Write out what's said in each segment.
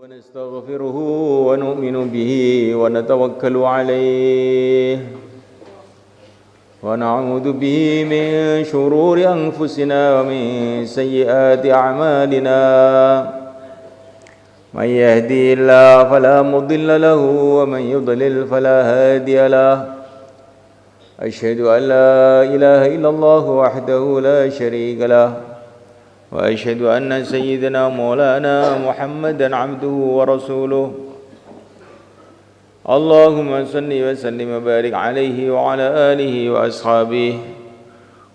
ونستغفره ونؤمن به ونتوكل عليه ونعوذ به من شرور أنفسنا ومن سيئات أعمالنا من يهدي الله فلا مضل له ومن يضلل فلا هادي له أشهد أن لا إله إلا الله وحده لا شريك له وأشهد أن سيدنا مولانا محمدا عبده ورسوله اللهم صل وسلم وبارك عليه وعلى آله وأصحابه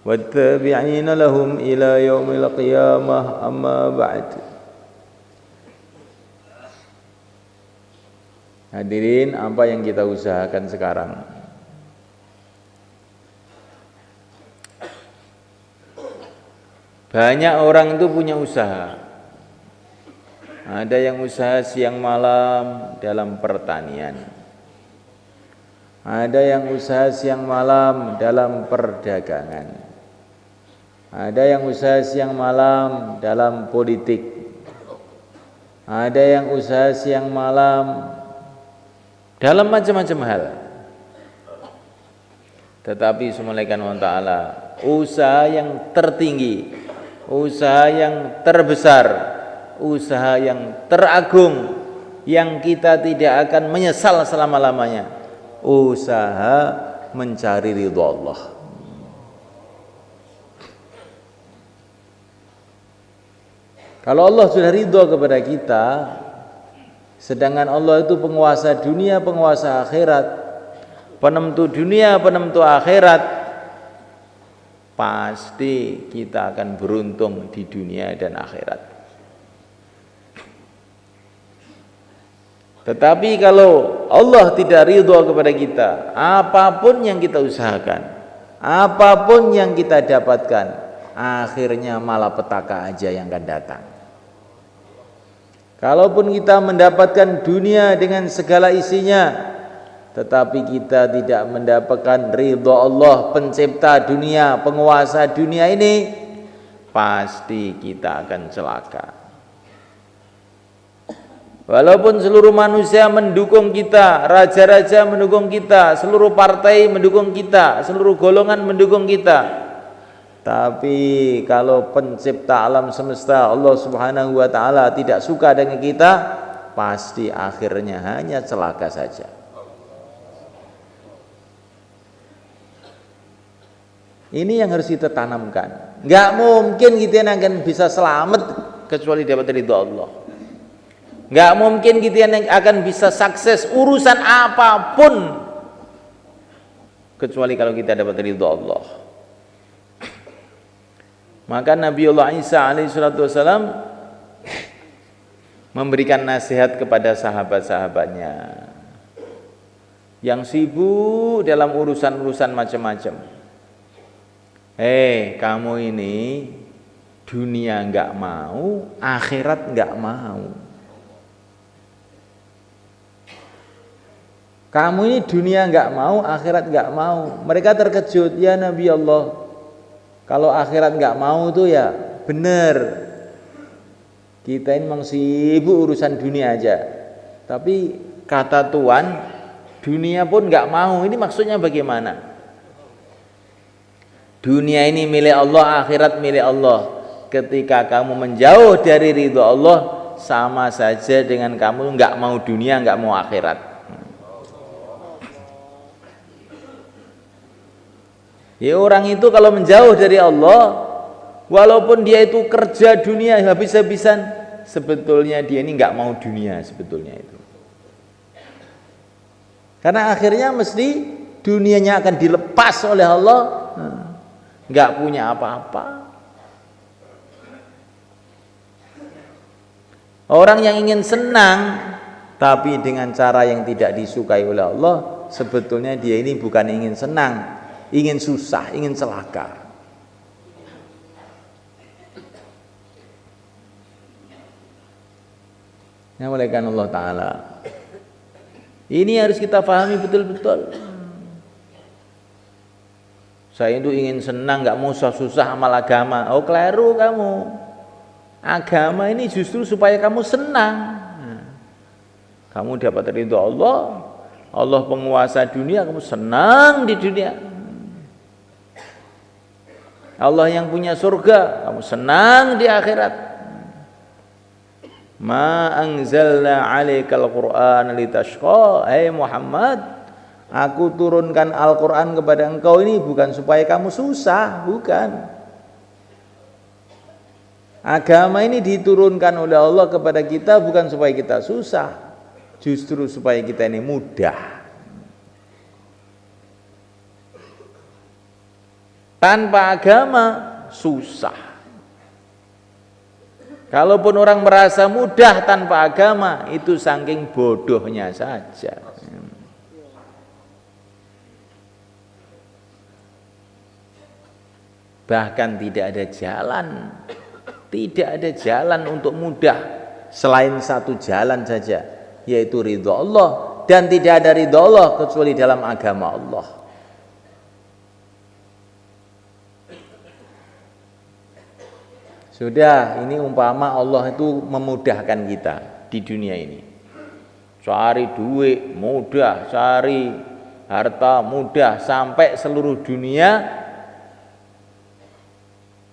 والتابعين لهم إلى يوم القيامة أما بعد. Hadirin, apa yang kita usahakan sekarang? Banyak orang itu punya usaha. Ada yang usaha siang malam dalam pertanian. Ada yang usaha siang malam dalam perdagangan. Ada yang usaha siang malam dalam politik. Ada yang usaha siang malam dalam macam-macam hal. Tetapi semulaikan Allah Ta'ala, usaha yang tertinggi, usaha yang terbesar, usaha yang teragung, yang kita tidak akan menyesal selama-lamanya, usaha mencari ridha Allah. Kalau Allah sudah ridha kepada kita, sedangkan Allah itu penguasa dunia, penguasa akhirat, penentu dunia, penentu akhirat, pasti kita akan beruntung di dunia dan akhirat. Tetapi kalau Allah tidak ridha kepada kita, apapun yang kita usahakan, apapun yang kita dapatkan, akhirnya malapetaka aja yang akan datang. Kalaupun kita mendapatkan dunia dengan segala isinya, tetapi kita tidak mendapatkan ridha Allah, pencipta dunia, penguasa dunia ini, pasti kita akan celaka. Walaupun seluruh manusia mendukung kita, raja-raja mendukung kita, seluruh partai mendukung kita, seluruh golongan mendukung kita, tapi kalau pencipta alam semesta Allah Subhanahu wa Ta'ala tidak suka dengan kita, pasti akhirnya hanya celaka saja. Ini yang harus kita tanamkan. Nggak mungkin kita yang akan bisa selamat kecuali dapat ridha Allah. Nggak mungkin kita yang akan bisa sukses urusan apapun kecuali kalau kita dapat ridha Allah. Maka Nabiullah Isa alaihissalatu wassalam memberikan nasihat kepada sahabat-sahabatnya yang sibuk dalam urusan-urusan macam-macam. Kamu ini dunia enggak mau, akhirat enggak mau. Kamu ini dunia enggak mau, akhirat enggak mau. Mereka terkejut, ya Nabi Allah, kalau akhirat enggak mau tuh ya benar. Kita ini memang sibuk urusan dunia aja. Tapi kata Tuhan, dunia pun enggak mau. Ini maksudnya bagaimana? Dunia ini milik Allah, akhirat milik Allah. Ketika kamu menjauh dari ridha Allah, sama saja dengan kamu enggak mau dunia, enggak mau akhirat. Ya, orang itu kalau menjauh dari Allah, walaupun dia itu kerja dunia habis-habisan, sebetulnya dia ini enggak mau dunia sebetulnya itu. Karena akhirnya mesti dunianya akan dilepas oleh Allah. Nggak punya apa-apa. Orang yang ingin senang tapi dengan cara yang tidak disukai oleh Allah, sebetulnya dia ini bukan ingin senang, ingin susah, ingin celaka. Ya, oleh karena Allah Ta'ala, ini harus kita pahami betul-betul. Saya itu ingin senang, nggak mau susah-susah amal agama. Oh, keliru kamu. Agama ini justru supaya kamu senang. Kamu dapat ridho Allah, Allah penguasa dunia, kamu senang di dunia. Allah yang punya surga, kamu senang di akhirat. Ma anzalna 'alaikal Qur'ana litashqa. Hai Muhammad, aku turunkan Al-Qur'an kepada engkau ini bukan supaya kamu susah, bukan. Agama ini diturunkan oleh Allah kepada kita bukan supaya kita susah, justru supaya kita ini mudah. Tanpa agama susah. Kalaupun orang merasa mudah tanpa agama, itu saking bodohnya saja. Bahkan tidak ada jalan untuk mudah selain satu jalan saja, yaitu ridho Allah, dan tidak ada ridho Allah kecuali dalam agama Allah. Sudah, ini umpama Allah itu memudahkan kita di dunia ini. Cari duit mudah, cari harta mudah, sampai seluruh dunia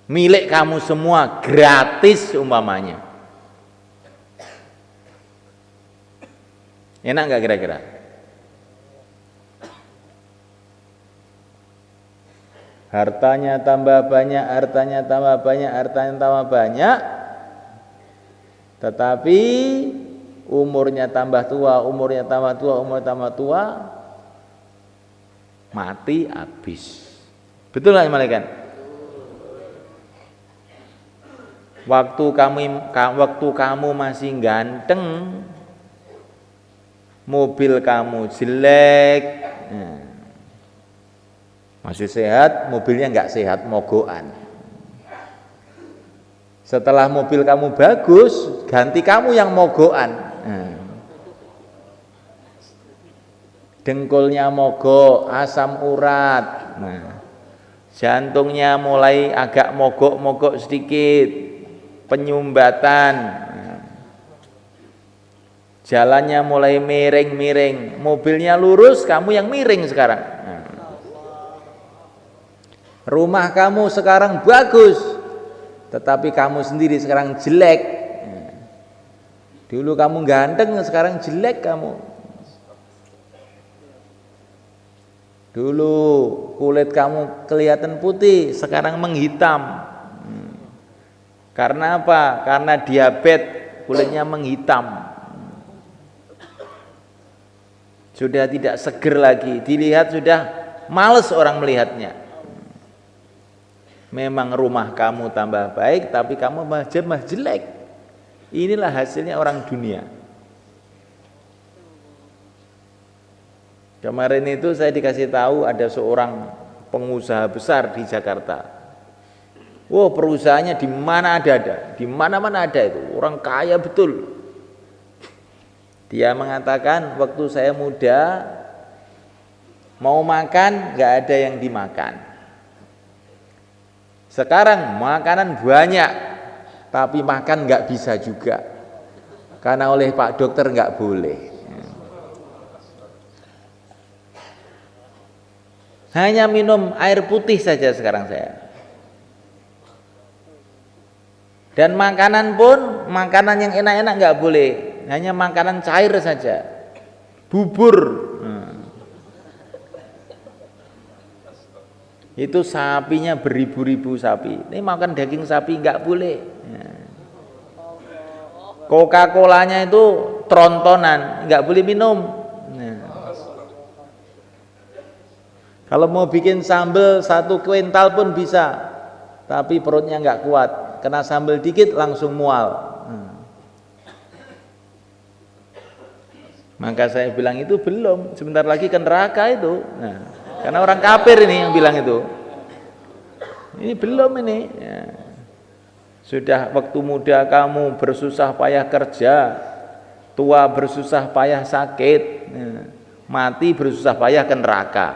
milik kamu semua, gratis umpamanya. Enak nggak kira-kira? Hartanya tambah banyak, hartanya tambah banyak, hartanya tambah banyak, tetapi umurnya tambah tua, umurnya tambah tua, umurnya tambah tua, mati habis. Betul nggak malaikat? Waktu kamu masih ganteng, mobil kamu jelek, masih sehat, mobilnya nggak sehat, mogokan. Setelah mobil kamu bagus, ganti kamu yang mogokan. Dengkulnya mogok, asam urat, jantungnya mulai agak mogok-mogok sedikit, penyumbatan, jalannya mulai miring-miring, mobilnya lurus, kamu yang miring sekarang. Rumah kamu sekarang bagus, tetapi kamu sendiri sekarang jelek. Dulu kamu ganteng, sekarang jelek kamu. Dulu kulit kamu kelihatan putih, sekarang menghitam. Karena apa? Karena diabetes, kulitnya menghitam. Sudah tidak seger lagi, dilihat sudah males orang melihatnya. Memang rumah kamu tambah baik, tapi kamu mah jelek. Inilah hasilnya orang dunia. Kemarin itu saya dikasih tahu ada seorang pengusaha besar di Jakarta. Wah, perusahaannya di mana ada, di mana-mana ada itu, orang kaya betul. Dia mengatakan waktu saya muda mau makan nggak ada yang dimakan. Sekarang makanan banyak, tapi makan nggak bisa juga, karena oleh Pak Dokter nggak boleh. Hanya minum air putih saja sekarang saya. Dan makanan pun, makanan yang enak-enak nggak boleh, hanya makanan cair saja, bubur. Itu sapinya beribu-ribu sapi. Ini makan daging sapi nggak boleh. Coca-Colanya itu trontonan, nggak boleh minum. Kalau mau bikin sambal 1 kuintal pun bisa, tapi perutnya nggak kuat, kena sambal dikit langsung mual. Maka saya bilang itu belum, sebentar lagi ke neraka itu. Karena orang kafir ini yang bilang itu. Ini belum ini. Sudah waktu muda kamu bersusah payah kerja, tua bersusah payah sakit, mati bersusah payah ke neraka.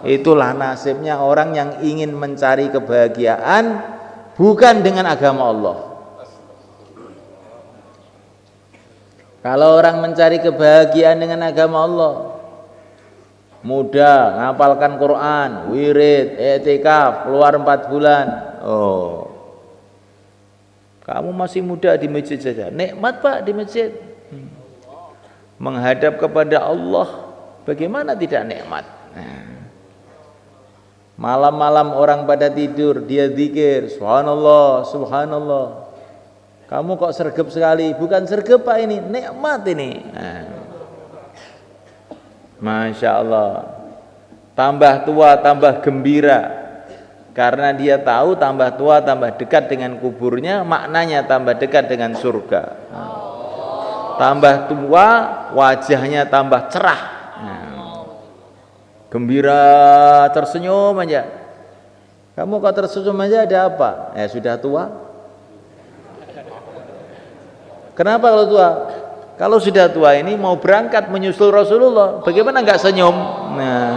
Itulah nasibnya orang yang ingin mencari kebahagiaan bukan dengan agama Allah. Kalau orang mencari kebahagiaan dengan agama Allah, muda, ngapalkan Quran, wirid, i'tikaf, keluar 4 bulan. Oh, kamu masih muda di masjid saja. Nikmat Pak di masjid. Menghadap kepada Allah, bagaimana tidak nikmat? Malam-malam orang pada tidur, dia zikir, subhanallah, subhanallah. Kamu kok sergap sekali? Bukan sergap Pak, ini nikmat ini. Masya Allah. Tambah tua tambah gembira, karena dia tahu tambah tua tambah dekat dengan kuburnya, maknanya tambah dekat dengan surga. Tambah tua wajahnya tambah cerah, gembira, tersenyum aja. Kamu kok tersenyum aja, ada apa? Sudah tua. Kenapa kalau tua? Kalau sudah tua ini mau berangkat menyusul Rasulullah, bagaimana enggak senyum? Nah,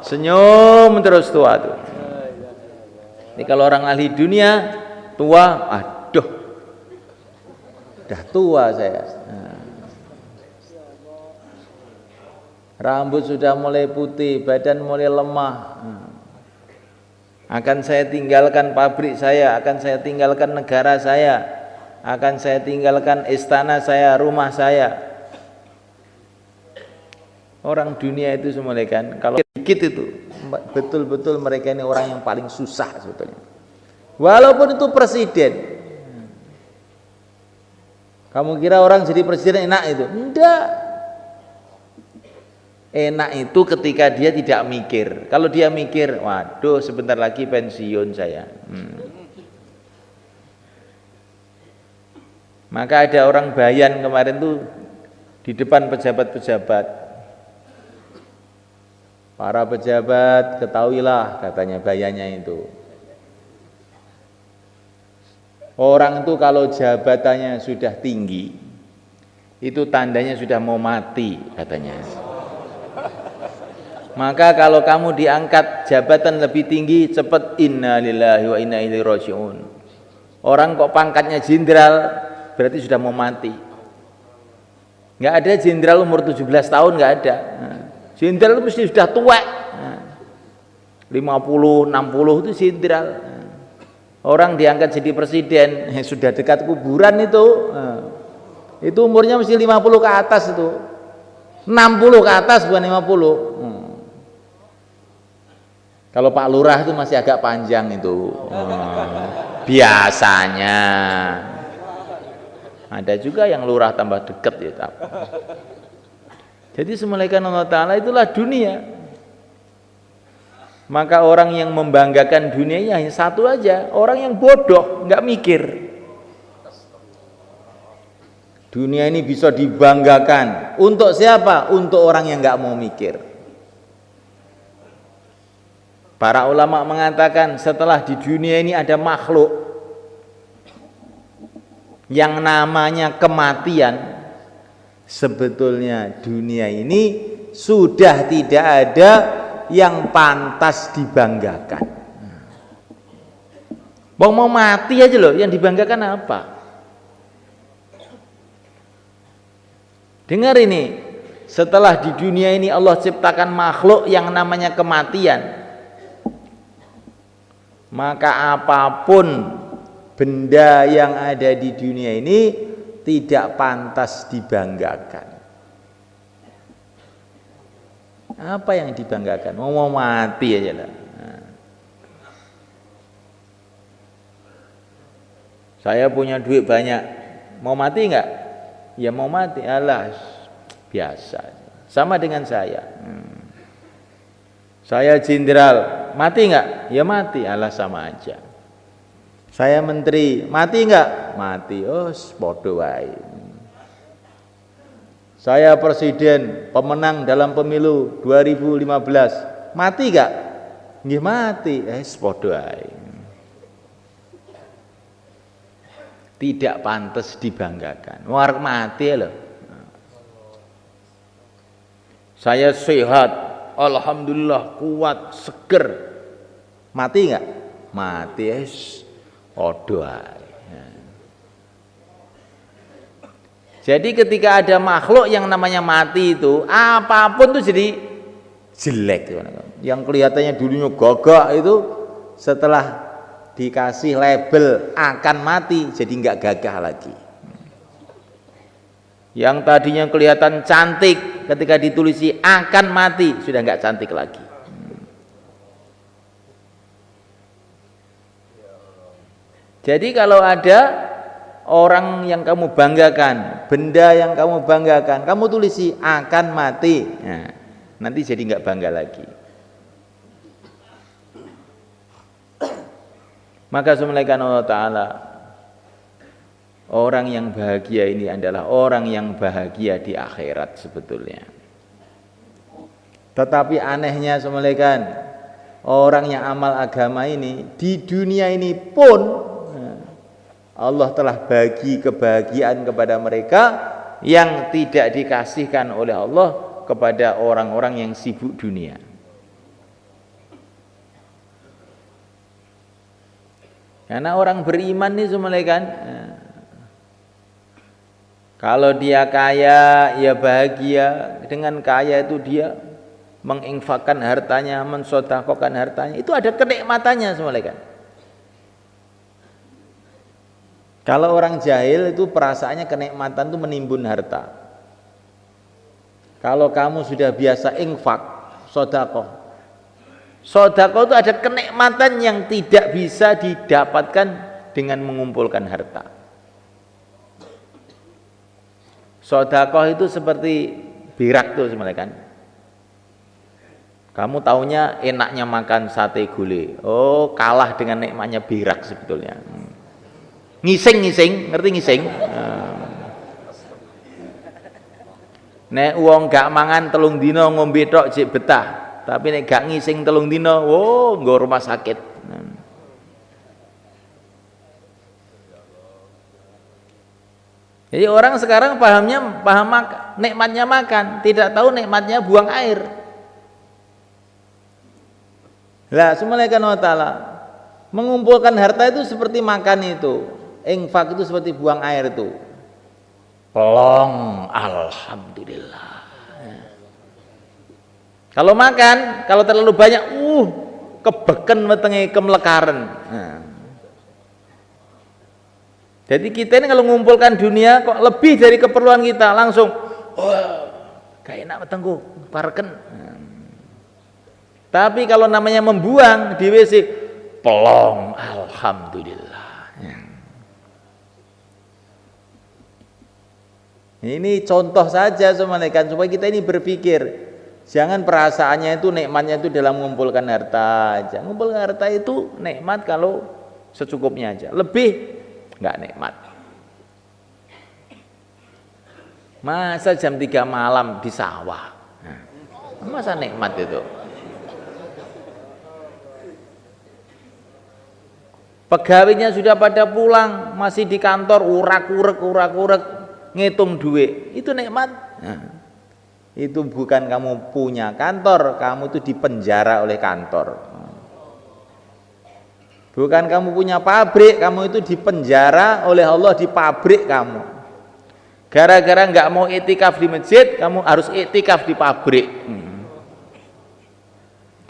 senyum terus tua tuh. Ini kalau orang ahli dunia tua, aduh, udah tua saya. Rambut sudah mulai putih, badan mulai lemah. Akan saya tinggalkan pabrik saya, akan saya tinggalkan negara saya, akan saya tinggalkan istana saya, rumah saya. Orang dunia itu semua kan, kalau sedikit itu betul-betul mereka ini orang yang paling susah sebetulnya. Walaupun itu presiden. Kamu kira orang jadi presiden enak itu? Enggak. Enak itu ketika dia tidak mikir. Kalau dia mikir, waduh sebentar lagi pensiun saya. Maka ada orang bayan kemarin tuh di depan pejabat-pejabat. Para pejabat, ketahuilah katanya bayannya itu. Orang itu kalau jabatannya sudah tinggi, itu tandanya sudah mau mati katanya. Maka kalau kamu diangkat jabatan lebih tinggi, cepat inna lillahi wa inna ilaihi raji'un. Orang kok pangkatnya jenderal, berarti sudah mau mati. Nggak ada jenderal umur 17 tahun, nggak ada. Jenderal itu mesti sudah tua. 50, 60 itu jenderal. Orang diangkat jadi presiden, sudah dekat kuburan itu. Itu umurnya mesti 50 ke atas itu. 60 ke atas bukan 50. Kalau Pak Lurah itu masih agak panjang itu. Biasanya. Ada juga yang lurah tambah dekat ya. Jadi semulaikan Allah Ta'ala itulah dunia. Maka orang yang membanggakan dunianya hanya satu aja, orang yang bodoh, nggak mikir. Dunia ini bisa dibanggakan untuk siapa? Untuk orang yang nggak mau mikir. Para ulama mengatakan setelah di dunia ini ada makhluk yang namanya kematian, sebetulnya dunia ini sudah tidak ada yang pantas dibanggakan. Mau mati aja loh, yang dibanggakan apa? Dengar ini, setelah di dunia ini Allah ciptakan makhluk yang namanya kematian, maka apapun benda yang ada di dunia ini tidak pantas dibanggakan. Apa yang dibanggakan? Mau mati aja lah. Saya punya duit banyak, mau mati enggak? Ya mau mati, alah biasa. Sama dengan saya. Saya jenderal, mati enggak? Ya mati, alah sama aja. Saya menteri, mati enggak? Mati, podo wae. Saya presiden, pemenang dalam pemilu 2015, mati enggak? Nggih mati, podo wae. Tidak pantas dibanggakan. War mati loh. Saya sehat, alhamdulillah, kuat, seger. Mati enggak? Mati, podo wae. Jadi ketika ada makhluk yang namanya mati itu, apapun tuh jadi jelek. Yang kelihatannya dulunya gagah itu setelah dikasih label akan mati jadi nggak gagah lagi. Yang tadinya kelihatan cantik ketika ditulisi akan mati sudah nggak cantik lagi. Jadi kalau ada orang yang kamu banggakan, benda yang kamu banggakan, kamu tulisi akan mati, nah, nanti jadi nggak bangga lagi. Maka semuanya Allah Ta'ala, orang yang bahagia ini adalah orang yang bahagia di akhirat sebetulnya. Tetapi anehnya semuanya orang yang amal agama ini di dunia ini pun Allah telah bagi kebahagiaan kepada mereka yang tidak dikasihkan oleh Allah kepada orang-orang yang sibuk dunia. Karena orang beriman nih semuanya kan, kalau dia kaya ya bahagia, dengan kaya itu dia menginfakkan hartanya, mensedekahkan hartanya, itu ada kenikmatannya semuanya kan. Kalau orang jahil itu perasaannya kenikmatan itu menimbun harta. Kalau kamu sudah biasa infak, sedekah. Sedekah itu ada kenikmatan yang tidak bisa didapatkan dengan mengumpulkan harta. Sedekah itu seperti birak tuh sebenarnya kan. Kamu taunya enaknya makan sate gulai. Oh, kalah dengan nikmatnya birak sebetulnya. Ngising, ngerti ngising? Nek wong gak mangan telung dino ngombe tok jek betah, tapi nek gak ngising telung dino, wo nggo rumah sakit. Jadi orang sekarang paham nikmatnya makan, tidak tahu nikmatnya buang air. Lah, subhanahu wa ta'ala mengumpulkan harta itu seperti makan itu. Infak itu seperti buang air itu. Pelong, alhamdulillah. Kalau makan, kalau terlalu banyak, kebeken wetenge kemelekaran. Jadi kita ini kalau mengumpulkan dunia kok lebih dari keperluan kita, langsung gak enak wetengku, pareken. Tapi kalau namanya membuang di WC, pelong, alhamdulillah. Ini contoh saja semuanya kan, supaya kita ini berpikir, jangan perasaannya itu nikmatnya itu dalam mengumpulkan harta aja. Mengumpulkan harta itu nikmat kalau secukupnya aja, lebih nggak nikmat. Masa jam 3 malam di sawah, masa nikmat itu? Pegawainya sudah pada pulang, masih di kantor urak-urek ngitung duit, itu nikmat. Itu bukan kamu punya kantor, kamu itu dipenjara oleh kantor. Bukan kamu punya pabrik, kamu itu dipenjara oleh Allah di pabrik kamu. Gara-gara nggak mau iktikaf di masjid, kamu harus iktikaf di pabrik.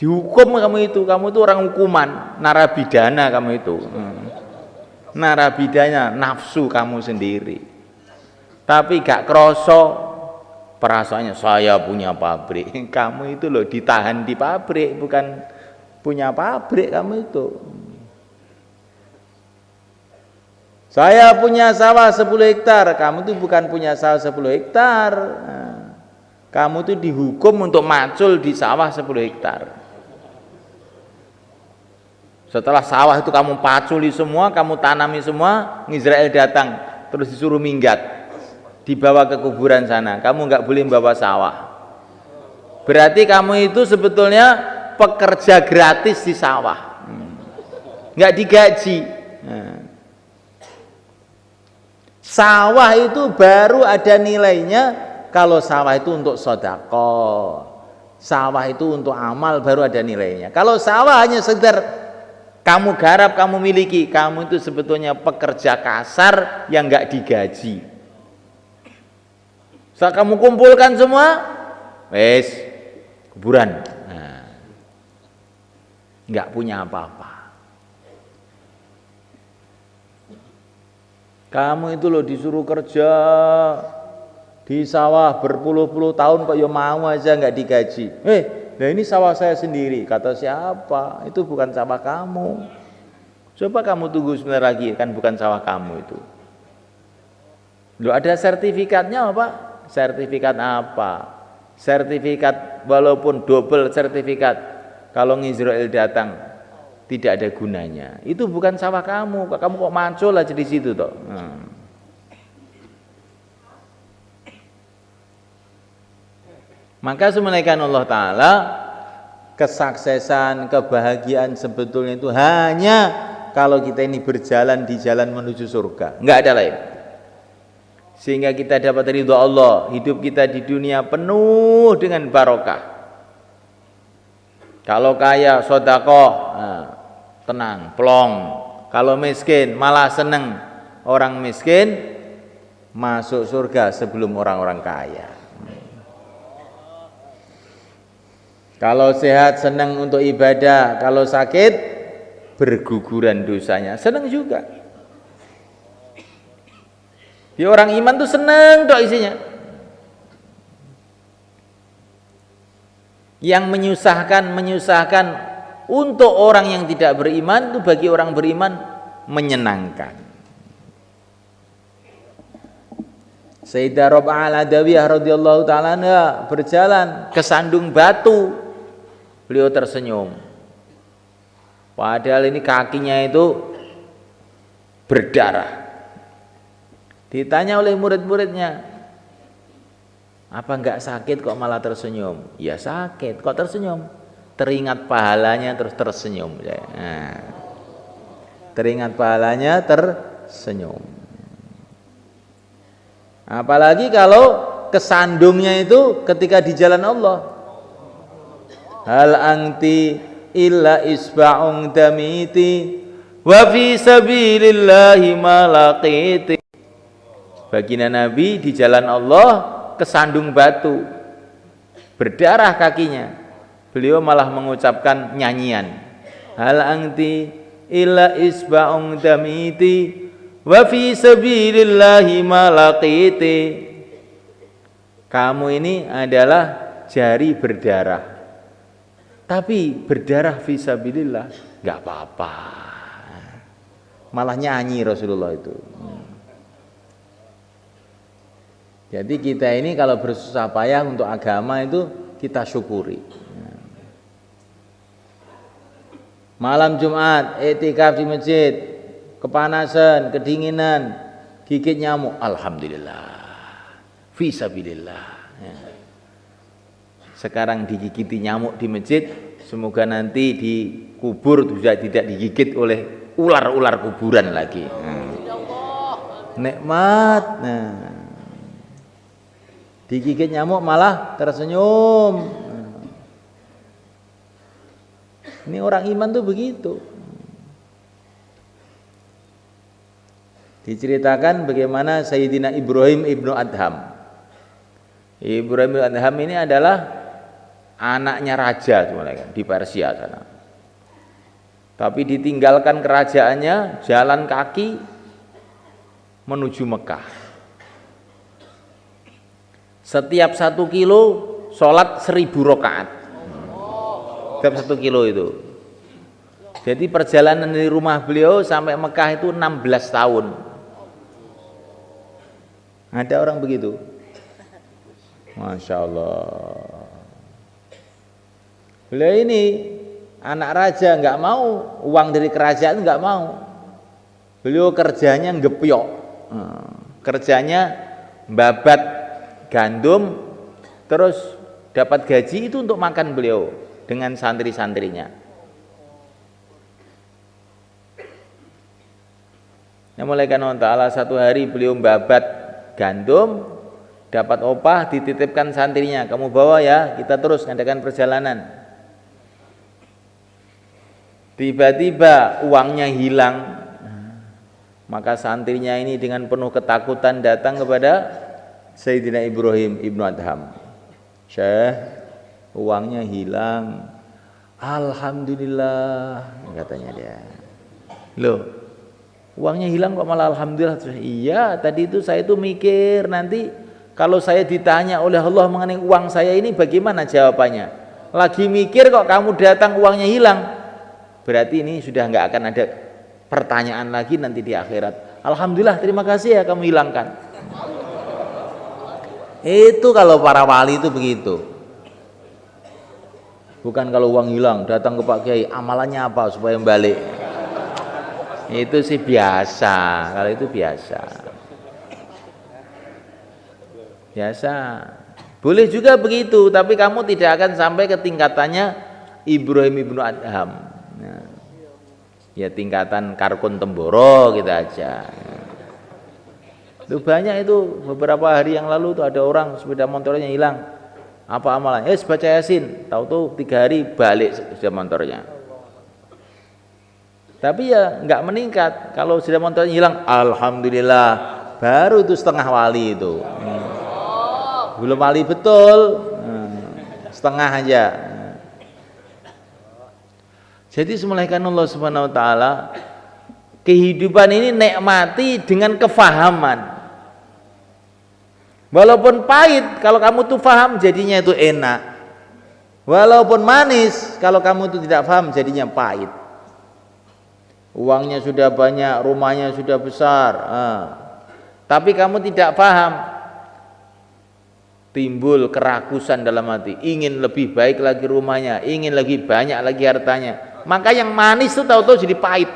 Dihukum kamu itu orang hukuman, narapidana kamu itu. Narapidana nafsu kamu sendiri. Tapi gak kroso perasaannya saya punya pabrik. Kamu itu loh ditahan di pabrik, bukan punya pabrik kamu itu. Saya punya sawah 10 hektar, kamu itu bukan punya sawah 10 hektar. Kamu itu dihukum untuk macul di sawah 10 hektar. Setelah sawah itu kamu paculi semua, kamu tanami semua, Israel datang terus disuruh minggat, dibawa ke kuburan sana. Kamu nggak boleh membawa sawah. Berarti kamu itu sebetulnya pekerja gratis di sawah, nggak digaji. Sawah itu baru ada nilainya kalau sawah itu untuk sedekah. Sawah itu untuk amal baru ada nilainya. Kalau sawah hanya sekedar kamu garap, kamu miliki, kamu itu sebetulnya pekerja kasar yang nggak digaji. Saat kamu kumpulkan semua, wes kuburan. Nah, nggak punya apa-apa. Kamu itu loh disuruh kerja di sawah berpuluh-puluh tahun kok ya mau aja nggak digaji. Nah ini sawah saya sendiri. Kata siapa? Itu bukan sawah kamu. Coba kamu tunggu sebentar lagi, kan bukan sawah kamu itu. Loh ada sertifikatnya apa? Sertifikat apa? Sertifikat walaupun double sertifikat. Kalau Israel datang tidak ada gunanya. Itu bukan sawah kamu. Kamu kok mancul aja di situ toh. Maka semenaikan Allah Ta'ala, kesuksesan, kebahagiaan sebetulnya itu hanya kalau kita ini berjalan di jalan menuju surga, nggak ada lain. Sehingga kita dapat ridho Allah, hidup kita di dunia penuh dengan barokah. Kalau kaya, sedekah, tenang, plong. Kalau miskin, malah seneng. Orang miskin masuk surga sebelum orang-orang kaya. Kalau sehat senang untuk ibadah, kalau sakit berguguran dosanya, senang juga. Ya orang iman tuh senang dok isinya. Yang menyusahkan untuk orang yang tidak beriman itu bagi orang beriman menyenangkan. Sayyidah Rab'ah al-Adawiyah radhiyallahu ta'ala berjalan ke sandung batu. Beliau tersenyum. Padahal ini kakinya itu berdarah. Ditanya oleh murid-muridnya, apa enggak sakit kok malah tersenyum? Ya sakit, kok tersenyum? Teringat pahalanya terus tersenyum. Nah, teringat pahalanya tersenyum. Apalagi kalau kesandungnya itu ketika di jalan Allah. Hal anti illa isba'un damiti wa fi sabilillahi malaqiti. Baginda Nabi di jalan Allah kesandung batu, berdarah kakinya. Beliau malah mengucapkan nyanyian. Hal anti illa isba'un damiti wa fi sabilillahi malaqiti. Kamu ini adalah jari berdarah. Tapi berdarah fi sabilillah enggak apa-apa. Malah nyanyi Rasulullah itu. Jadi kita ini kalau bersusah payah untuk agama itu kita syukuri. Malam Jumat iktikaf di masjid, kepanasan, kedinginan, gigit nyamuk, alhamdulillah. Fisabilillah. Sekarang digigiti nyamuk di masjid, semoga nanti di kubur juga tidak digigit oleh ular-ular kuburan lagi. Nikmat. Digigit nyamuk malah tersenyum. Ini orang iman tuh begitu. Diceritakan bagaimana Sayyidina Ibrahim ibnu Adham. Ibrahim ibnu Adham ini adalah anaknya raja di Persia sana. Tapi ditinggalkan kerajaannya, jalan kaki menuju Mekah. Setiap 1 kilo sholat 1000 rakaat. Setiap 1 kilo itu. Jadi perjalanan dari rumah beliau sampai Mekah itu 16 tahun. Ada orang begitu. Masya Allah. Beliau ini anak raja, nggak mau uang dari kerajaan, nggak mau. Beliau kerjanya ngepyok, kerjanya babat gandum, terus dapat gaji itu untuk makan beliau dengan santri-santrinya. Nah, mulai karena Allah satu hari beliau babat gandum, dapat opah, dititipkan santrinya, kamu bawa ya, kita terus ngadakan perjalanan. Tiba-tiba uangnya hilang, maka santrinya ini dengan penuh ketakutan datang kepada Sayyidina Ibrahim Ibnu Adham. Syekh, uangnya hilang. Alhamdulillah, katanya dia. Loh, uangnya hilang kok malah alhamdulillah? Iya, tadi itu saya itu mikir nanti kalau saya ditanya oleh Allah mengenai uang saya ini bagaimana jawabannya. Lagi mikir kok kamu datang uangnya hilang. Berarti ini sudah nggak akan ada pertanyaan lagi nanti di akhirat. Alhamdulillah, terima kasih ya kamu hilangkan. Itu kalau para wali itu begitu. Bukan kalau uang hilang datang ke Pak Kiai, amalannya apa supaya balik. Itu sih biasa, kalau itu biasa. Biasa. Boleh juga begitu, tapi kamu tidak akan sampai ke tingkatannya Ibrahim Ibnu Adham. Nah, ya tingkatan Karkun Temboro gitu aja. Itu banyak itu, beberapa hari yang lalu tuh ada orang sepeda motornya hilang. Apa amalan? Baca Yasin. Tahu-tahu 3 hari balik sepeda motornya. Tapi ya nggak meningkat. Kalau sepeda motornya hilang, alhamdulillah, baru itu setengah wali itu. Belum wali betul, setengah aja. Jadi semulaikan Allah Subhanahu Wa Taala, kehidupan ini nikmati dengan kefahaman. Walaupun pahit, kalau kamu tuh paham jadinya itu enak. Walaupun manis, kalau kamu tuh tidak paham jadinya pahit. Uangnya sudah banyak, rumahnya sudah besar, tapi kamu tidak paham, timbul kerakusan dalam hati. Ingin lebih baik lagi rumahnya, ingin lebih banyak lagi hartanya. Maka yang manis tuh tahu-tahu jadi pahit.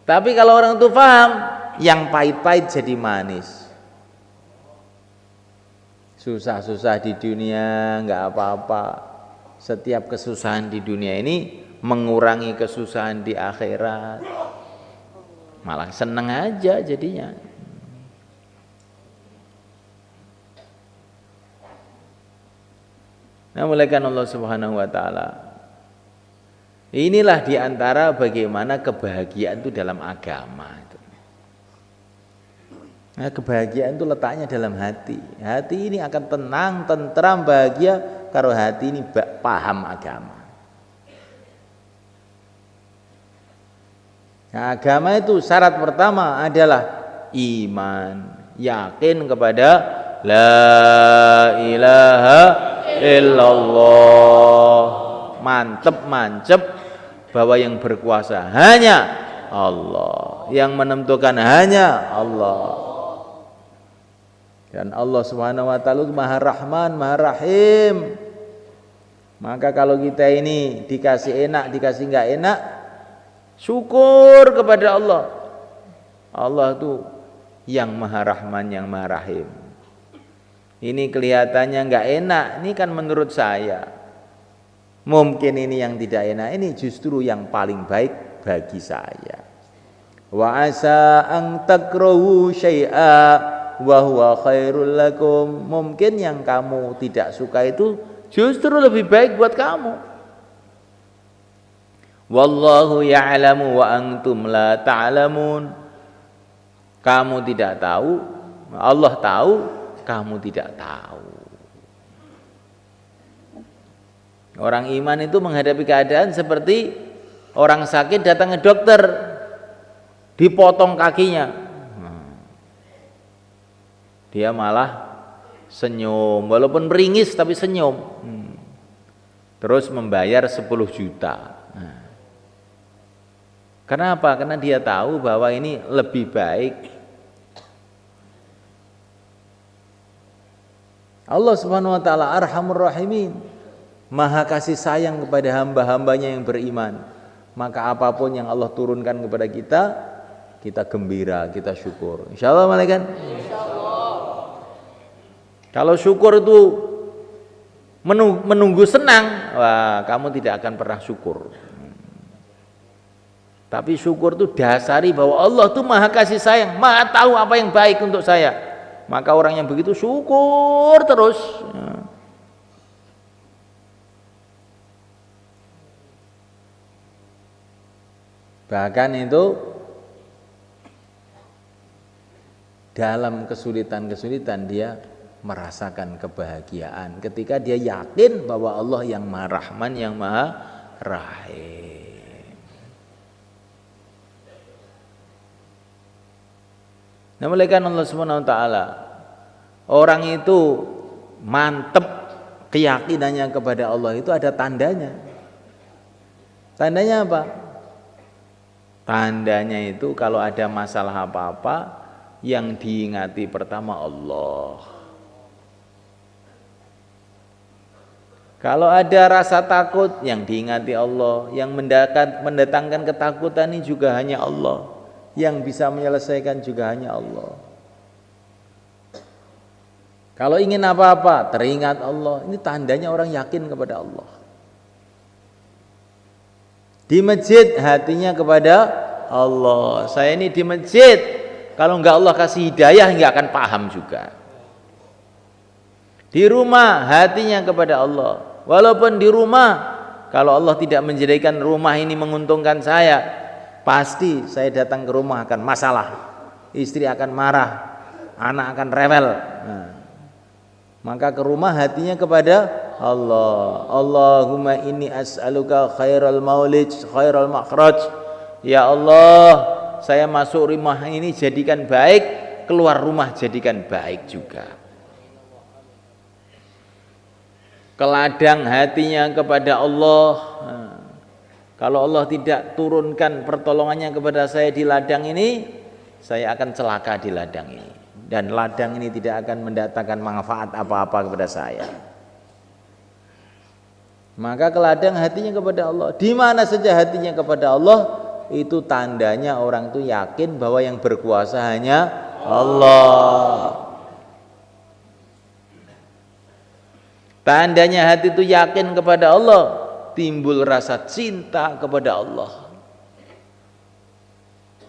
Tapi kalau orang tuh paham, yang pahit-pahit jadi manis. Susah-susah di dunia nggak apa-apa. Setiap kesusahan di dunia ini mengurangi kesusahan di akhirat. Malah seneng aja jadinya. Nah, mulaikan Allah Subhanahu Wa Taala. Inilah diantara bagaimana kebahagiaan itu dalam agama. Nah, kebahagiaan itu letaknya dalam hati. Hati ini akan tenang, tentram, bahagia kalau hati ini paham agama. Nah, agama itu syarat pertama adalah iman, yakin kepada la ilaha illallah. Mantep bahwa yang berkuasa hanya Allah, yang menentukan hanya Allah. Dan Allah Subhanahu Wa Taala Maha Rahman, Maha Rahim. Maka kalau kita ini dikasih enak, dikasih nggak enak, syukur kepada Allah. Allah itu yang Maha Rahman, yang Maha Rahim. Ini kelihatannya nggak enak, ini kan menurut saya. Mungkin ini yang tidak enak, ini justru yang paling baik bagi saya. Wa asa an takrahu syai'a wa huwa khairul lakum. Mungkin yang kamu tidak suka itu justru lebih baik buat kamu. Wallahu ya'lamu wa antum la ta'lamun. Kamu tidak tahu, Allah tahu, kamu tidak tahu. Orang iman itu menghadapi keadaan seperti orang sakit datang ke dokter, dipotong kakinya. Dia malah senyum, walaupun meringis tapi senyum. Terus membayar 10 juta. Kenapa? Karena dia tahu bahwa ini lebih baik. Allah Subhanahu Wa Taala Arhamur Rahimin, Maha kasih sayang kepada hamba-hambanya yang beriman. Maka apapun yang Allah turunkan kepada kita, kita gembira, kita syukur. Insyaallah malaikat. Kalau syukur itu menunggu senang, wah kamu tidak akan pernah syukur. Tapi syukur itu dasari bahwa Allah itu Maha kasih sayang, Maha tahu apa yang baik untuk saya. Maka orang yang begitu syukur terus. Bahkan itu dalam kesulitan-kesulitan dia merasakan kebahagiaan ketika dia yakin bahwa Allah yang Maha Rahman, yang Maha Rahim. Nah, oleh karena Allah Subhanahu wa taala, orang itu mantep keyakinannya kepada Allah itu ada tandanya. Tandanya apa? Tandanya itu kalau ada masalah apa-apa yang diingati pertama Allah. Kalau ada rasa takut yang diingati Allah, yang mendatangkan ketakutan ini juga hanya Allah, yang bisa menyelesaikan juga hanya Allah. Kalau ingin apa-apa teringat Allah, ini tandanya orang yakin kepada Allah. Di masjid hatinya kepada Allah. Saya ini di masjid, kalau enggak Allah kasih hidayah enggak akan paham juga. Di rumah hatinya kepada Allah. Walaupun di rumah, kalau Allah tidak menjadikan rumah ini menguntungkan saya, pasti saya datang ke rumah akan masalah. Istri akan marah, anak akan rewel. Nah, maka ke rumah hatinya kepada Allah. Allahumma inni as'aluka khairal maulid, khairal makhraj. Ya Allah, saya masuk rumah ini jadikan baik, keluar rumah jadikan baik juga. Keladang hatinya kepada Allah. Nah, kalau Allah tidak turunkan pertolongannya kepada saya di ladang ini, saya akan celaka di ladang ini. Dan ladang ini tidak akan mendatangkan manfaat apa-apa kepada saya. Maka keladang hatinya kepada Allah. Di mana saja hatinya kepada Allah, itu tandanya orang itu yakin bahwa yang berkuasa hanya Allah. Tandanya hati itu yakin kepada Allah, timbul rasa cinta kepada Allah.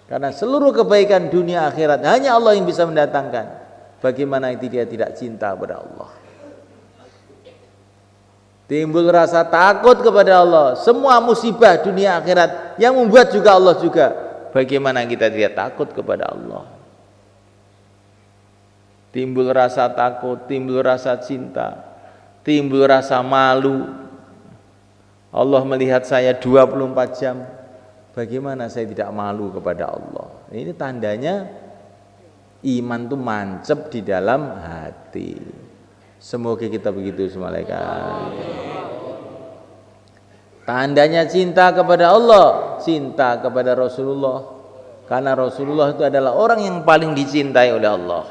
Karena seluruh kebaikan dunia akhirat hanya Allah yang bisa mendatangkan. Bagaimana dia tidak cinta kepada Allah? Timbul rasa takut kepada Allah. Semua musibah dunia akhirat yang membuat juga Allah juga. Bagaimana kita tidak takut kepada Allah? Timbul rasa takut, timbul rasa cinta, timbul rasa malu. Allah melihat saya 24 jam. Bagaimana saya tidak malu kepada Allah? Ini tandanya iman itu mancep di dalam hati. Semoga kita begitu malaikat. Tandanya cinta kepada Allah, cinta kepada Rasulullah. Karena Rasulullah itu adalah orang yang paling dicintai oleh Allah.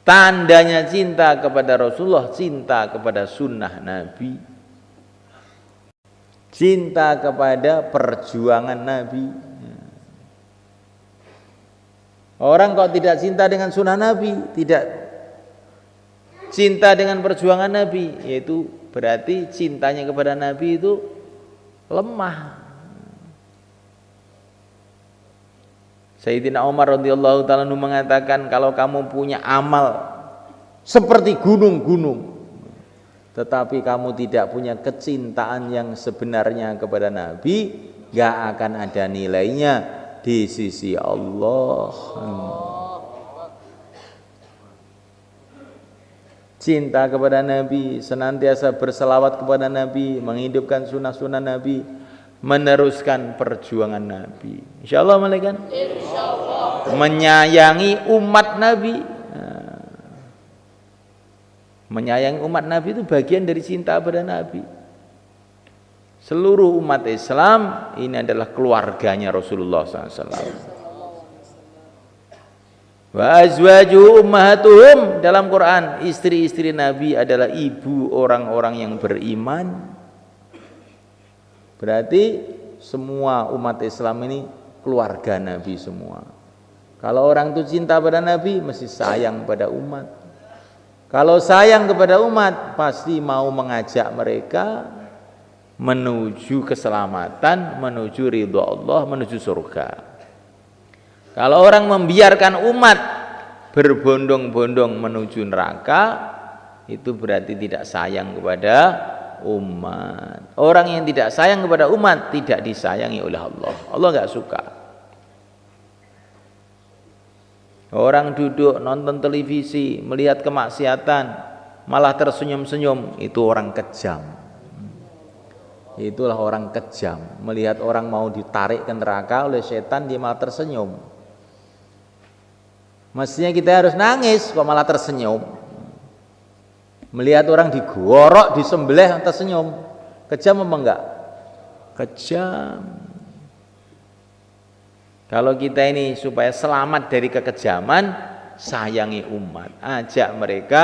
Tandanya cinta kepada Rasulullah, cinta kepada sunnah Nabi, cinta kepada perjuangan Nabi. Orang kok tidak cinta dengan sunnah Nabi, tidak cinta dengan perjuangan Nabi, yaitu berarti cintanya kepada Nabi itu lemah. Sayyidina Umar radhiyallahu ta'ala mengatakan, kalau kamu punya amal seperti gunung-gunung, tetapi kamu tidak punya kecintaan yang sebenarnya kepada Nabi, gak akan ada nilainya di sisi Allah. Cinta kepada Nabi, senantiasa berselawat kepada Nabi, menghidupkan sunnah-sunnah Nabi, meneruskan perjuangan Nabi. Insyaallah malaikat. Insyaallah. Menyayangi umat Nabi. Nah, menyayangi umat Nabi itu bagian dari cinta kepada Nabi. Seluruh umat Islam ini adalah keluarganya Rasulullah SAW. Wa azwaju ummahatuhum, dalam Quran istri-istri Nabi adalah ibu orang-orang yang beriman. Berarti semua umat Islam ini keluarga Nabi semua. Kalau orang itu cinta pada Nabi, mesti sayang pada umat. Kalau sayang kepada umat, pasti mau mengajak mereka menuju keselamatan, menuju ridha Allah, menuju surga. Kalau orang membiarkan umat berbondong-bondong menuju neraka, itu berarti tidak sayang kepada umat. Orang yang tidak sayang kepada umat tidak disayangi oleh Allah. Allah nggak suka. Orang duduk nonton televisi, melihat kemaksiatan, malah tersenyum-senyum, itu orang kejam. Itulah orang kejam. Melihat orang mau ditarik ke neraka oleh setan, dia malah tersenyum. Mestinya kita harus nangis, kok malah tersenyum. Melihat orang digorok, disembelih, tersenyum. Kejam apa enggak? Kejam. Kalau kita ini supaya selamat dari kekejaman, sayangi umat, ajak mereka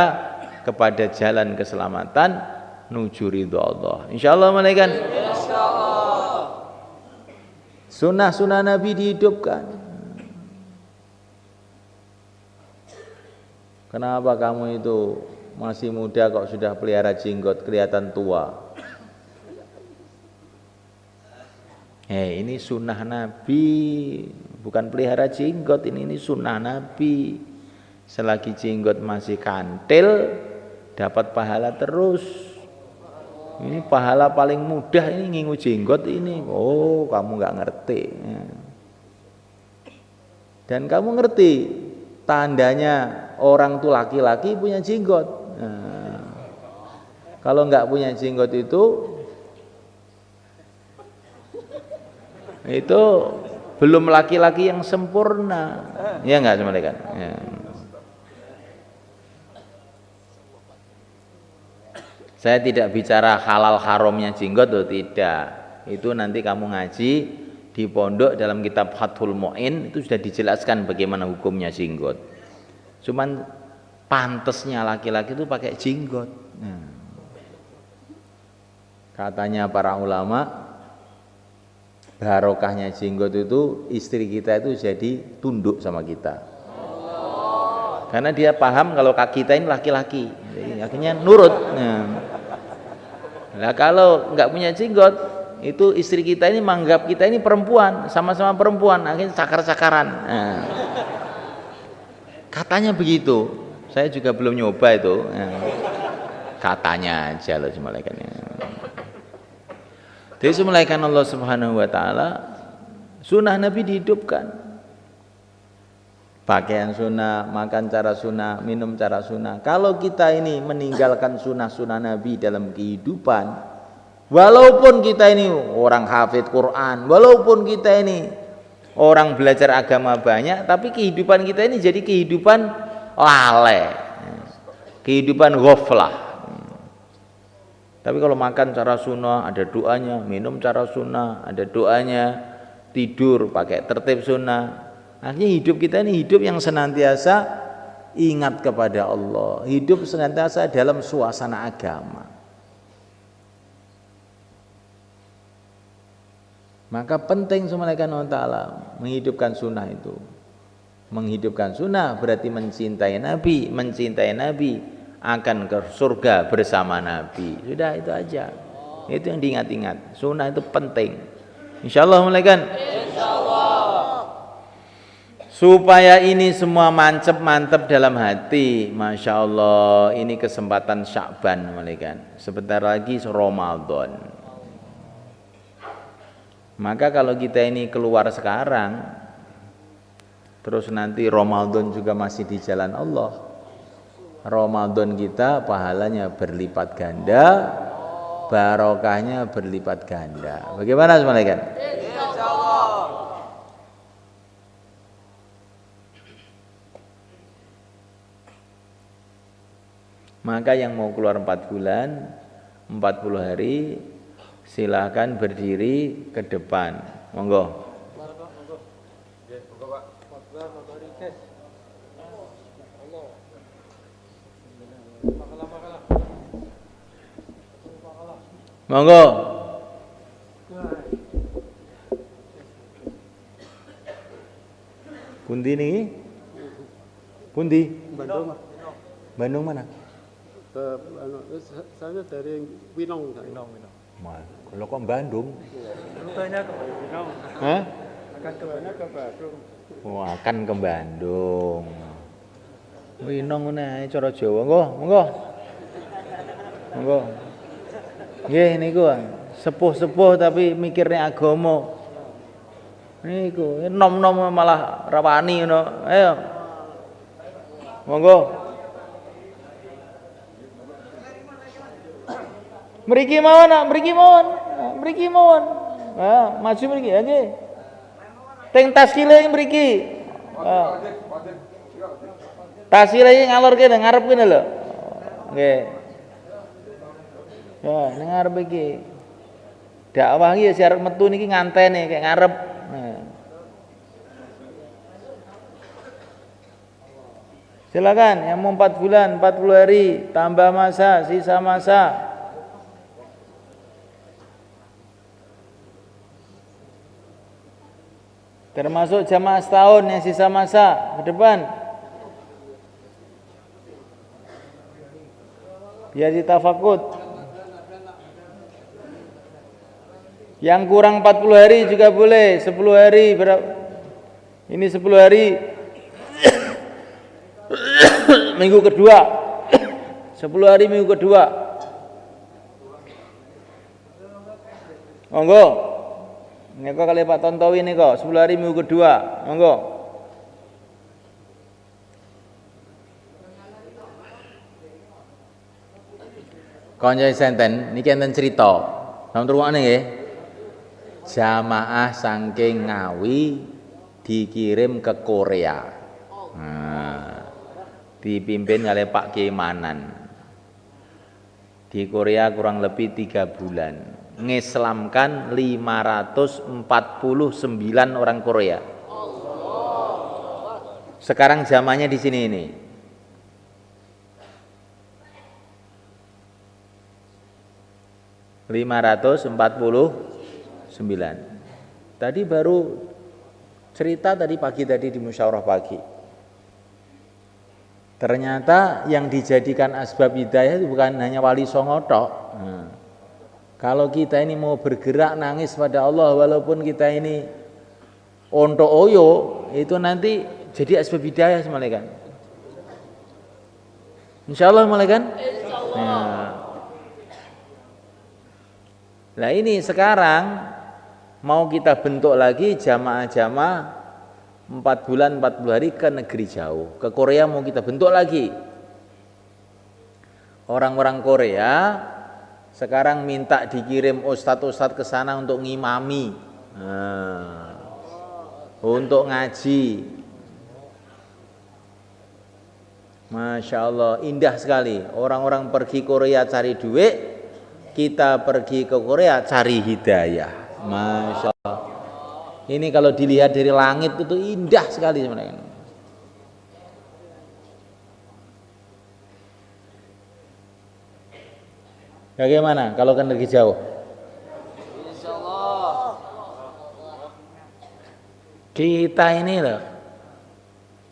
kepada jalan keselamatan menuju ridha Allah. Insyaallah malaikat. Insyaallah. Sunnah-sunnah Nabi dihidupkan. Kenapa kamu itu masih muda kok sudah pelihara jenggot, kelihatan tua? Ini sunnah Nabi, bukan pelihara jenggot, ini sunnah Nabi. Selagi jenggot masih kantil, dapat pahala terus. Ini pahala paling mudah ini ngingu jenggot ini. Oh, kamu nggak ngerti. Dan kamu ngerti tandanya orang tuh laki-laki punya jenggot. Kalau nggak punya jenggot itu belum laki-laki yang sempurna, ya nggak semalaikat? Ya. Saya tidak bicara halal haramnya jenggot, loh, tidak. Itu nanti kamu ngaji di pondok dalam kitab Fathul Mu'in itu sudah dijelaskan bagaimana hukumnya jenggot. Cuman pantesnya laki-laki itu pakai jenggot. Katanya para ulama, barokahnya jenggot itu istri kita itu jadi tunduk sama kita. Karena dia paham kalau kaki kita ini laki-laki, jadi akhirnya nurut. Nah, kalau nggak punya jenggot, itu istri kita ini menganggap kita ini perempuan, sama-sama perempuan, akhirnya cakar-cakaran. Nah, katanya begitu. Saya juga belum nyoba itu. Katanya aja loh malaikatnya. Jadi malaikat Allah Subhanahu wa taala, sunnah Nabi dihidupkan. Pakaian sunnah, makan cara sunnah, minum cara sunnah. Kalau kita ini meninggalkan sunnah-sunnah Nabi dalam kehidupan, walaupun kita ini orang hafid Quran, walaupun kita ini orang belajar agama banyak, tapi kehidupan kita ini jadi kehidupan lalai, kehidupan ghaflah. Tapi kalau makan cara sunnah, ada doanya, minum cara sunnah, ada doanya, tidur pakai tertib sunnah. Akhirnya hidup kita ini hidup yang senantiasa ingat kepada Allah, hidup senantiasa dalam suasana agama. Maka penting semalakan Allah Ta'ala menghidupkan sunnah itu. Menghidupkan sunnah berarti mencintai Nabi. Mencintai Nabi akan ke surga bersama Nabi. Sudah itu aja. Itu yang diingat-ingat. Sunnah itu penting. Insyaallah malaikat. Insyaallah. Supaya ini semua mantep dalam hati. Masya Allah, ini kesempatan Sya'ban malaikat. Sebentar lagi Ramadan. Maka kalau kita ini keluar sekarang, terus nanti Ramadan juga masih di jalan Allah, Ramadan kita pahalanya berlipat ganda, barokahnya berlipat ganda. Bagaimana malaikat? Insyaallah. Maka yang mau keluar 4 bulan, 40 hari, silakan berdiri ke depan. Monggo. Monggo. Pundi niki? Pundi? Bandung. Bandung mana? Saya dari Winong. Kalau kok Bandung? Rutenya ke Winong. Hah? Akan kemana ke Bandung? Wah, akan ke Bandung. Winong ngene cara Jawa. Monggo. Nggih niku sepuh-sepuh tapi mikirnya agama. Niku nom-nom malah rawani ngono. Ayo. Monggo. Mriki mawon, mriki mawon. Mriki mawon. Ah, maju mriki nggih. Teng taskile mriki. Taskile iki ngalor kene ngarep kene lho. Nggih. Ya, ning ngarep iki. Dakwah iki ya arep metu niki ngantene kayak ngarep. Silakan yang mau 4 bulan, 40 hari, tambah masa, sisa masa. Termasuk jamaah setahun yang sisa masa ke depan. Biar ditafakut. Yang kurang 40 hari juga boleh, 10 hari berapa? Ini 10 hari. Minggu kedua. 10 hari minggu kedua. Monggo. Nika kali Pak Tontowi nika 10 hari minggu kedua. Monggo. Konco senten niki enten cerita. Sampeyan rungokne nggih. Jamaah saking Ngawi dikirim ke Korea. Nah, dipimpin oleh Pak Kiai Manan. Di Korea kurang lebih 3 bulan. Ngislamkan 549 orang Korea. Sekarang zamannya di sini ini. Tadi baru cerita tadi pagi tadi di musyawarah pagi. Ternyata yang dijadikan asbab hidayah itu bukan hanya wali songo tok. Kalau kita ini mau bergerak nangis pada Allah walaupun kita ini onto oyo itu nanti jadi asbab hidayah malaikat. Insyaallah malaikat. Nah ini sekarang mau kita bentuk lagi jamaah-jamaah 4 bulan 40 hari ke negeri jauh. Ke Korea mau kita bentuk lagi. Orang-orang Korea sekarang minta dikirim ustadz-ustadz ke sana untuk ngimami. Untuk ngaji. Masya Allah, indah sekali. Orang-orang pergi Korea cari duit, kita pergi ke Korea cari hidayah. Masya Allah. Ini kalau dilihat dari langit itu indah sekali sebenarnya. Bagaimana kalau ke negeri jauh? Insyaallah. Kita ini loh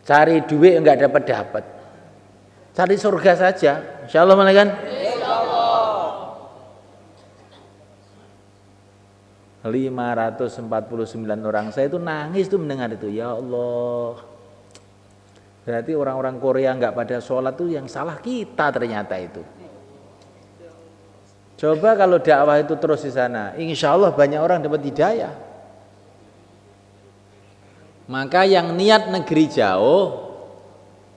cari duit enggak dapat. Cari surga saja. Insyaallah malaikat. 549 orang. Saya itu nangis tuh mendengar itu. Ya Allah. Berarti orang-orang Korea enggak pada sholat tuh yang salah kita ternyata itu. Coba kalau dakwah itu terus di sana, insya Allah banyak orang dapat hidayah. Maka yang niat negeri jauh,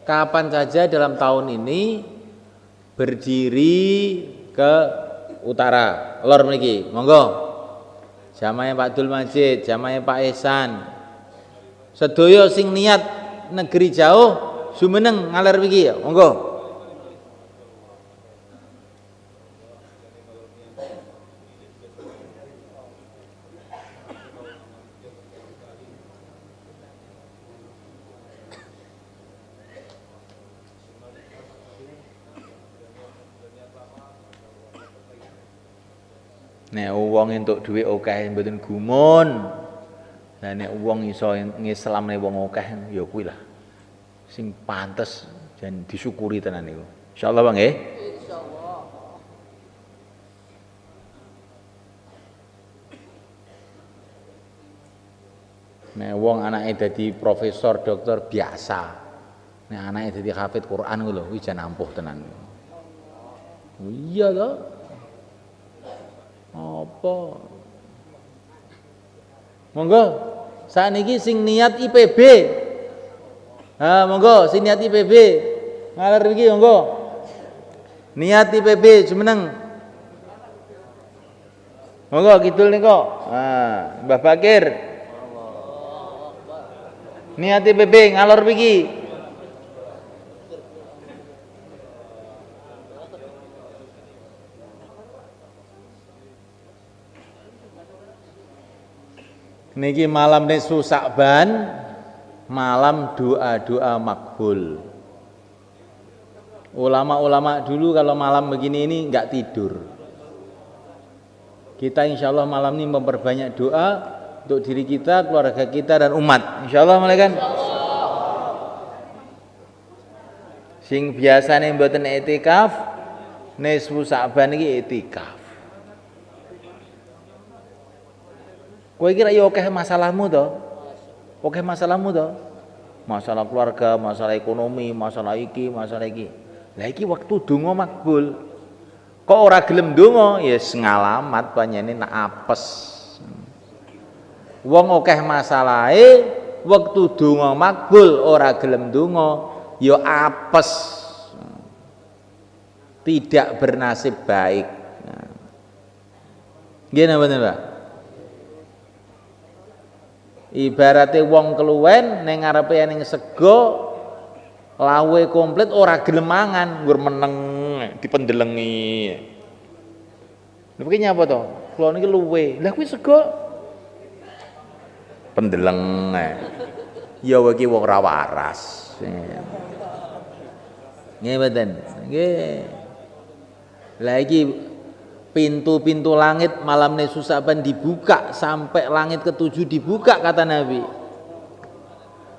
kapan saja dalam tahun ini berdiri ke utara, lor mriki, monggo. Jamaahnya Pak Abdul Majid, jamaahnya Pak Ehsan. Sedoyo sing niat negeri jauh, sumeneng ngaler mriki ya, monggo. Nek wong entuk dhuwit akeh mboten gumun. Lah nek wong iso ngislamne wong akeh ya kuwi lah sing pantes jan disyukuri tenan niku. Insyaallah Bang nggih. Insyaallah. Nek wong anake dadi profesor, dokter biasa. Nek anake dadi hafid Quran ku lho, kuwi jan ampuh tenan. Iya lho. Apa? Monggo, sakniki sing niat IPB. Monggo sing niat IPB Ngalir iki monggo. Niat IPB jumeneng. Monggo kidul nika. Ah, Mbah Bakir. Niat IPB ngalor iki. Niki malam nisfu Sa'ban, malam doa-doa makbul. Ulama-ulama dulu kalau malam begini ini enggak tidur. Kita insya Allah malam ini memperbanyak doa untuk diri kita, keluarga kita dan umat. Insya Allah malaikat. Sing biasane mboten i'tikaf, nisfu Sa'ban iki i'tikaf. Kowe kira ya akeh masalahmu to? Akeh masalahmu to? Masalah keluarga, masalah ekonomi, masalah iki, masalah iki. Lah iki waktu donga makbul. Kok ora gelem donga? Ya ngalamat panjene nak apes. Wong akeh masalahe, waktu donga makbul ora gelem donga, ya apes. Tidak bernasib baik. Nggih napa, Pak? Ibarate wong keluwen ning ngarepe ning sego lawe komplit ora gelem mangan, nggur meneng dipendelengi. Lha iki nyapa to? Kula niki luwe. Lah kuwi sego pendeleng. Ya iki wong ra waras. Nggih mboten. Nggih. Lah iki pintu-pintu langit malam nisfu Sa'ban dibuka sampai langit ke-7 dibuka kata Nabi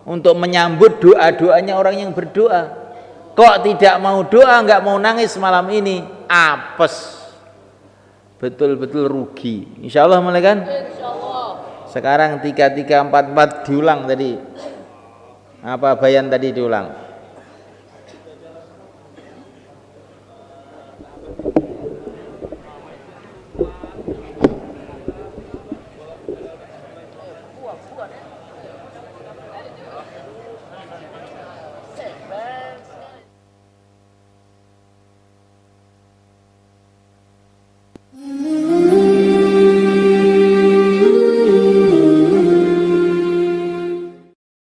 untuk menyambut doa-doanya orang yang berdoa. Kok tidak mau doa, enggak mau nangis malam ini, apes, betul-betul rugi. Insya Allah malaikat. Sekarang 3344 diulang tadi. Apa bayan tadi diulang?